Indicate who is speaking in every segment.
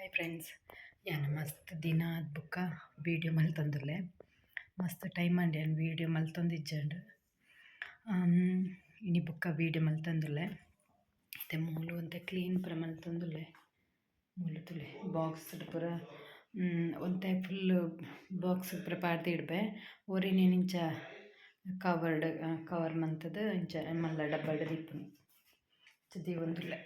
Speaker 1: Hi friends, ಯಾನ ಮಸ್ತ್ ದಿನ ಆದ ಬುಕ್ಕ ವೀಡಿಯೋ ಮಲ್ತಂದುಲ್ಲೆ ಮಸ್ತ್ ಟೈಮ್ ಅಂಡೆ ವೀಡಿಯೋ ಮಲ್ತೊಂದಿಜ್ಜಂಡು ಇನಿ ಬುಕ್ಕ ವೀಡಿಯೋ ಮಲ್ತಂದುಲ್ಲೆ ಮತ್ತೆ ಮೂಲು ಒಂತೆ ಕ್ಲೀನ್ ಪೂರ ಮಲ್ತೊಂದುಲ್ಲೆ ಮೂಲು ತುಲೆ ಬಾಕ್ಸ್ ಪೂರ ಒಂತೆ ಫುಲ್ ಬಾಕ್ಸ್ ಪೂರ ಪಾಡ್ದು ಇಡ್ಬೆ ಒರಿನಿ ಇಂಚ ಕವರ್ ಮಂತದ ಇಂಚ ಮಲ್ಲ ಡಬ್ಬಡ್ ದಿಪ್ಪುನಿ ಚದಿ ಒಂದುಲ್ಲೆ.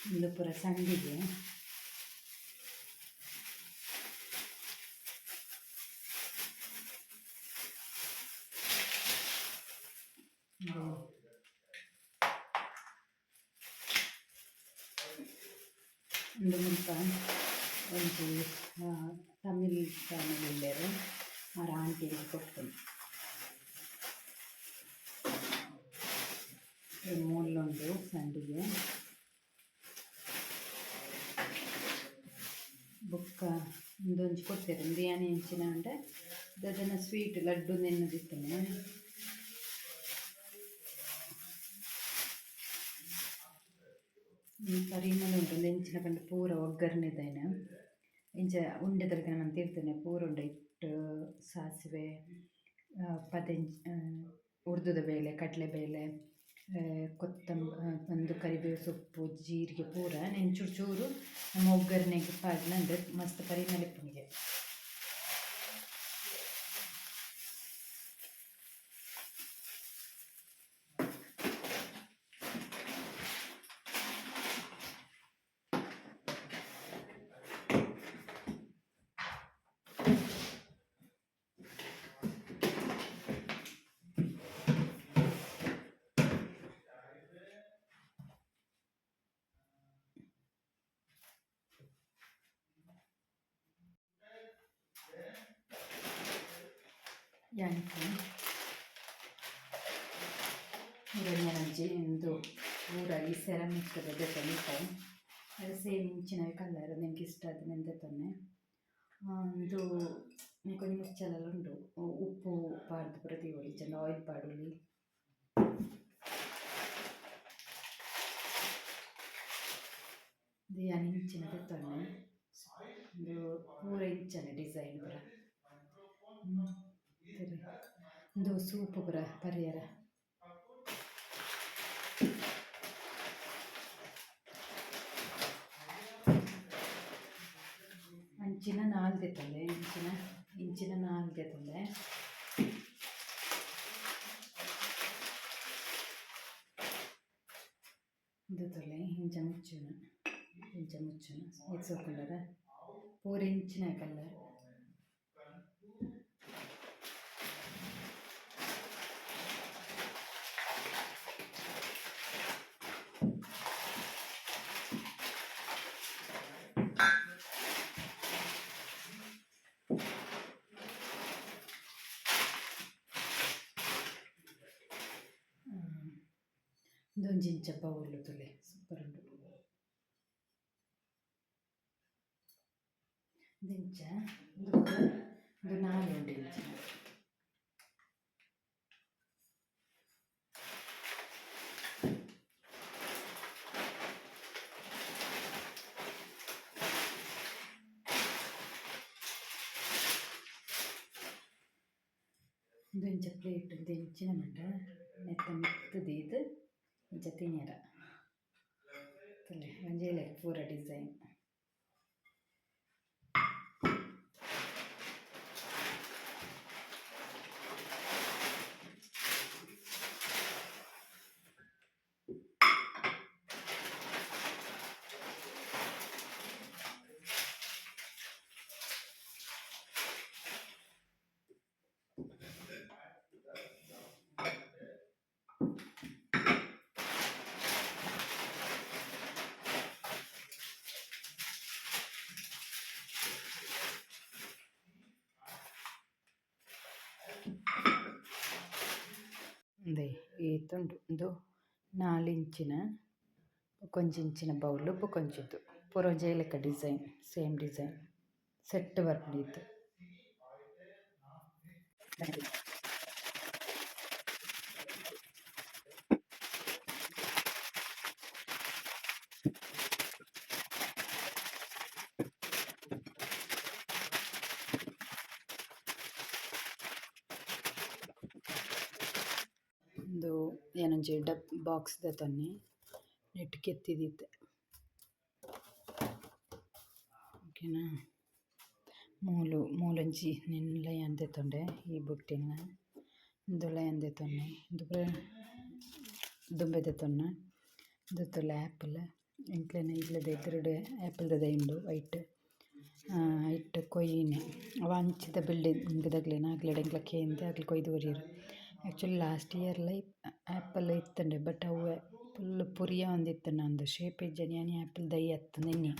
Speaker 1: ಇದು ಪೂರ ಸಂಡಿಗೆ ಒಂದು ಮುಲ್ಪ ಒಂದು ತಮಿಳ್ ಚಾನಲ್ ಇಲ್ಲೇರು ಆರ ಆಂಟಿಗೆ ಕೊಡ್ತೀನಿ ಮೂಲ್ಲೊಂದು ಸಂಡಿಗೆ ಬೊಕ್ಕ ಒಂದೊಂಜಿ ಕೊಡ್ತೇವೆ ಬಿರಿಯಾನಿ ಹೆಂಚಿನ ಅಂದರೆ ಅದನ್ನು ಸ್ವೀಟ್ ಲಡ್ಡು ನೆನ್ನದಿತ್ತೇನೆ ಪರಿಮಳ ಉಂಟು ಹೆಂಚಿನ ಕಂಡು ಪೂರ ಒಗ್ಗರಣೆದೇನೆ ಇಂಚ ಉಂಡೆ ತರಕಾರಿ ನಾನು ತಿರ್ತೇನೆ ಪೂರ ಉಂಡೆ ಇಟ್ಟು ಸಾಸಿವೆ ಉರ್ದುದ ಬೇಳೆ ಕಡಲೆಬೇಳೆ ಒಂದು ಕರಿಬೇವು ಸೊಪ್ಪು ಜೀರಿಗೆ ಪೂರ ನೆಂಚೂರು ಚೂರು ನಮ್ಮ ಒಗ್ಗರಣೆಗೆ ಪಾಡ್ನಂದ್ರೆ ಮಸ್ತ್ ಪರಿಮಳ ಇಪ್ಪನಿಗೆ. ಯಾಕೆ ಊರಣ್ಣಂಜಿ ಒಂದು ಊರಾಗಿ ಸೆರಾಮಿಕ್ ಬೆತ್ತಲಿಟ್ಟೆ ಅದು ಸೇಮ್ ಇಂಚಿನ ಕಲರ್ ನನಗೆ ಇಷ್ಟ ಅದು ನೆಂದೆತೊನ್ನೆ ಇದು ಕೊಂಚ ಮುಚ್ಚಲೆಲ್ಲ ಉಂಟು ಉಪ್ಪು ಪಾಡ್ದು ಪ್ರತಿ ಒಳಿ ಚೆಂದ ಆಯಿಲ್ ಪಾಡುಲಿ ಇದು ಯಾನು ಇಂಚಿನ ಬೆತ್ತೊನ್ನೆ ಒಂದು ಪೂರ ಇಂಚನೆ ಡಿಸೈನ್ ಪೂರ ಸರಿ ಒಂದು ಸೂಪು ಪೂರ ಪರಿಯರ ಅಂಚಿನ ನಾಲ್ದೆ ತಂದೆ ಇಂಚಿನ ನಾಲ್ದೆ ತಂದೆ ಇದು ತೊಲೆ ಇಂಚ ಮುಚ್ಚುನ ಎಕ್ಸೋಕೊಂಡರ ಪೂರ ಇಂಚಿನ ಕಲ್ಲರ್ ಇದೊಂದು ಇಂಚ ಬೌಲು ತುಲೆ ಸೂಪರ್ ಉಂಟು ದಿಂಚ ಇದು ನಾಲುಂಡು ಇಂಚಿನ ಇದು ಇಂಚ ಪ್ಲೇಟ್ ಇದು ಇಂಚಿನ ಮಂಡ ನೆತ್ತ ಮಿತ್ತದು ಇದು ಇಂಚ ತಿನ್ಯರ ತಲೆ ಒಂಜೇಲೆ ಪೂರ ಡಿಸೈನ್ ಇಂದೇ ಈತುಂಡು ಉಂದು 4 ಇಂಚಿನ ಬೊಕೊಂಜಿ ಬೌಲ್ ಬೊಕೊಂಜಿದ್ದು ಪೂರ ಒಂಜೆ ಲೆಕ್ಕ ಡಿಸೈನ್ ಸೇಮ್ ಡಿಸೈನ್ ಸೆಟ್ ಬರ್ಪುಂಡು ಒಂದು ಏನೊಂಜಿ ಬಾಕ್ಸ್ ದೆತ್ತೊನ್ನಿ ನೆಟ್ ಕೆತ್ತಿದಿತ್ತೆ ಓಕೆನಾ. ಮೂಲೊಂಜಿ ಲಯನ್ ದೆತ್ತೊಂಡೆ ಈ ಬುಟ್ಟಿನ ಲಯನ್ ದೆತ್ತೊನ್ನೆ ದುಂಬೆ ದೆತ್ತೊನ್ನ ದೆತ್ತೊಲೆ ಆ್ಯಪಲ್ ಎಂಕ್ಲೆನ ಇಲ್ಲದ ಎದುರುಡು ಆ್ಯಪಲ್ದ ದೈಂಡು ಐಟ್ ಕೊಯ್ಯಿನಿ ಅವ ಅಂಚಿದ ಬಿಲ್ಡಿಂಗ್ ದಕ್ಲೆನ ಆಗ್ಲಡೆ ಎಂಕ್ಲ ಕೇಂದು ಆಗ್ಲಿ ಕೊಯ್ದು ಕೊರಿಯರು. ಆ್ಯಕ್ಚುಲಿ ಲಾಸ್ಟ್ ಇಯರ್ಲ ಆ್ಯಪಲ್ ಇತ್ತಂಡೆ ಬಟ್ ಅವು ಫುಲ್ ಪುರಿಯ ಒಂದಿತ್ತನ ಅಂದು ಶೇಪ್ ಇಜ್ಜನಿ ಆ್ಯಪಲ್ ದೈ ಅತ್ತು ನೆನ್ನೆ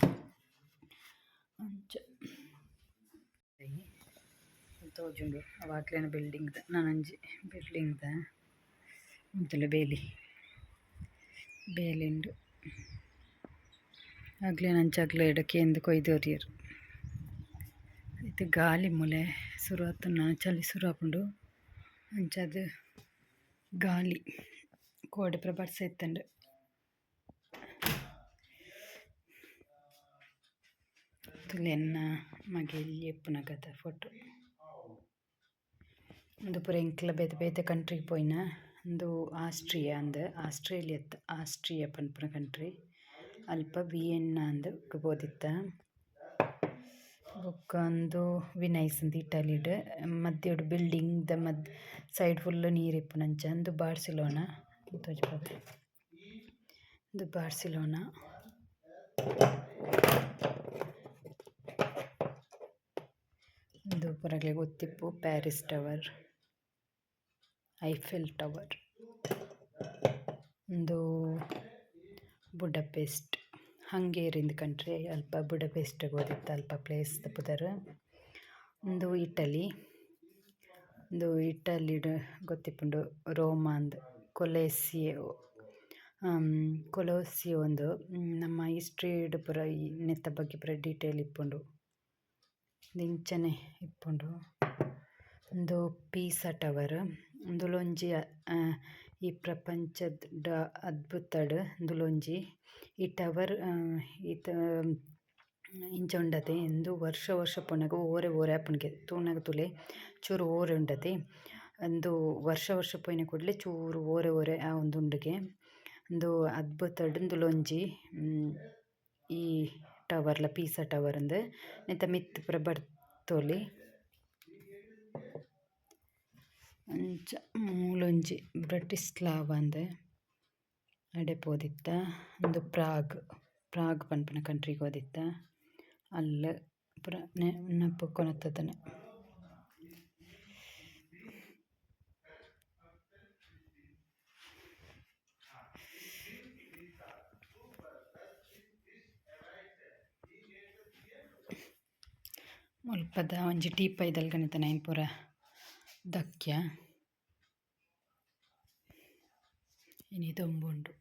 Speaker 1: ಅಂಚ ತೋಜುಂಡು ಅವ ಆಗ್ಲೇನ ಬಿಲ್ಡಿಂಗ್ದ ನನಂಜಿ ಬಿಲ್ಡಿಂಗ್ದ ಮುತ್ತಲೆ ಬೇಲಿಂಡು ಆಗ್ಲೇನ ಅಂಚ ಆಗ್ಲೇಡ ಕೇಂದು ಕೊಯ್ದು ಕೊರಿಯರು. ಇದು ಗಾಳಿ ಮೂಲೆ ಶುರು ಆತುನ ಚಳಿ ಶುರು ಆಪುಂಡು ಅಂಚ ಗಾಳಿ ಕೋಡೆ ಪೂರ ಬರ್ಸ ಇತ್ತಂಡು ತುಲೆನ್ನ ಮಗೆ ಇಲ್ಲಿ ಎಪ್ಪುನಗದ ಫೋಟೋ ಒಂದು ಪೂರ ಎಂಕ್ಲ ಬೇತೆ ಕಂಟ್ರಿಗೆ ಪೋಯಿನ ಒಂದು ಆಸ್ಟ್ರಿಯಾ ಪನ್ಪುನ ಕಂಟ್ರಿ ಅಲ್ಪ ವಿಯೆನ್ನಾ ಅಂದು ಪೋದಿತ್ತ. ಬೊಕ್ಕ ಒಂದು ವಿನೈಸ್ ಇಟಲಿಡ್ ಮದ್ಯಡು ಬಿಲ್ಡಿಂಗ್ದ ಸೈಡ್ ಫುಲ್ಲು ನೀರು ಇಪ್ಪುನಂಚ ಅಂದು ಬಾರ್ಸಿಲೋನಾ ತೋಜ್ಪಾತೆ ಇದು ಬಾರ್ಸಿಲೋನಾ. ಇದು ಪೂರಗ್ಲೆ ಗೊತ್ತಿಪ್ಪು ಪ್ಯಾರಿಸ್ ಟವರ್, ಐಫೆಲ್ ಟವರ್. ಒಂದು ಬುಡಪೆಸ್ಟ್ ಹಂಗೇರಿಯಿಂದ ಕಂಟ್ರಿ ಅಲ್ಪ ಬುಡಪೆಸ್ಟ್ ಗೋದಿತ್ತ ಅಲ್ಪ ಪ್ಲೇಸ್ ಪುದರ್. ಒಂದು ಇಟಲಿಡ್ ಗೊತ್ತಿಪ್ಪುಂಡು ರೋಮಾಂದ್ ಕೊಲೋಸಿಯೋ ಒಂದು ನಮ್ಮ ಹಿಸ್ಟ್ರಿಡ್ ಪೂರ ನೆತ್ತ ಬಗ್ಗೆ ಪೂರ ಡೀಟೇಲ್ ಇಪ್ಪುಂಡು ಇಂಚನೆ ಇಪ್ಪುಂಡು. ಒಂದು ಪೀಸಾ ಟವರ್ ಉಂದುಲೊಂಜಿ ಈ ಪ್ರಪಂಚದ ಅದ್ಭುತಡ್ ಉಂದುಲೊಂಜಿ ಈ ಟವರ್ ಇಂಚ ಉಂಡತೆ ಎಂದು ವರ್ಷ ಪುನಗ ಓರೆ ಆಪುಂಡು ತೂನಗ ತುಲೆ ಚೂರು ಓರೆ ಉಂಡತೆ ಒಂದು ವರ್ಷ ಪೋಯಿನ ಕೂಡಲೇ ಚೂರು ಓರೆ ಆ ಒಂದು ಉಂಡುಗೆ ಒಂದು ಅದ್ಭುತಡ್ ಉಂದುಲೊಂಜಿ ಈ ಟವರ್ಲ ಪೀಸಾ ಟವರ್ ಅಂದ್ ನೆತ್ತ ಮಿತ್ತ್ ಪೂರ ಬರ್ತೊಲಿ ಅಂಚ ಮೂಲೊಂಜಿ ಬ್ರಟಿಸ್ಲಾವ ಅಂದ್ ಅಡೆ ಪೋದಿತ್ತ. ಒಂದು ಪ್ರಾಗ್ ಪನ್ಪುನ ಕಂಟ್ರಿಗೆ ಹೋದಿತ್ತ ಅಲ್ಲ ಪೂರ ನೆನಪು ಕೊನತದನೆ. ಮುಲ್ಪದ ಒಂಜಿ ಟೀಪೈದಲ್ ಗಣಿತ ನೈನ್ ಪೂರ ದಕ್ಯ ಇನಿ ದೊಂಬುಂಡು.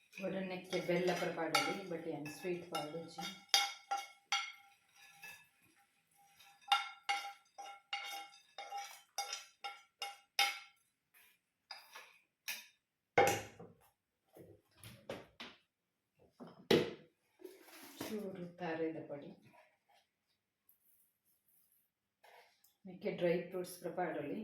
Speaker 1: ಒಡನೆಕ್ಕೆ ಬೆಲ್ಲ ಪ್ರಪಾಡಲಿ ಬಟ್ ಏನು ಸ್ವೀಟ್ ಪಾಡುಜಿ ಚೂರು ತಾರದ ಪೊಡಿ ಮಿಕ್ಕ ಡ್ರೈ ಫ್ರೂಟ್ಸ್ ಪ್ರಪಾಡಲಿ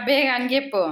Speaker 1: ಬೇಗ ಹಂಗೆಪ್ಪು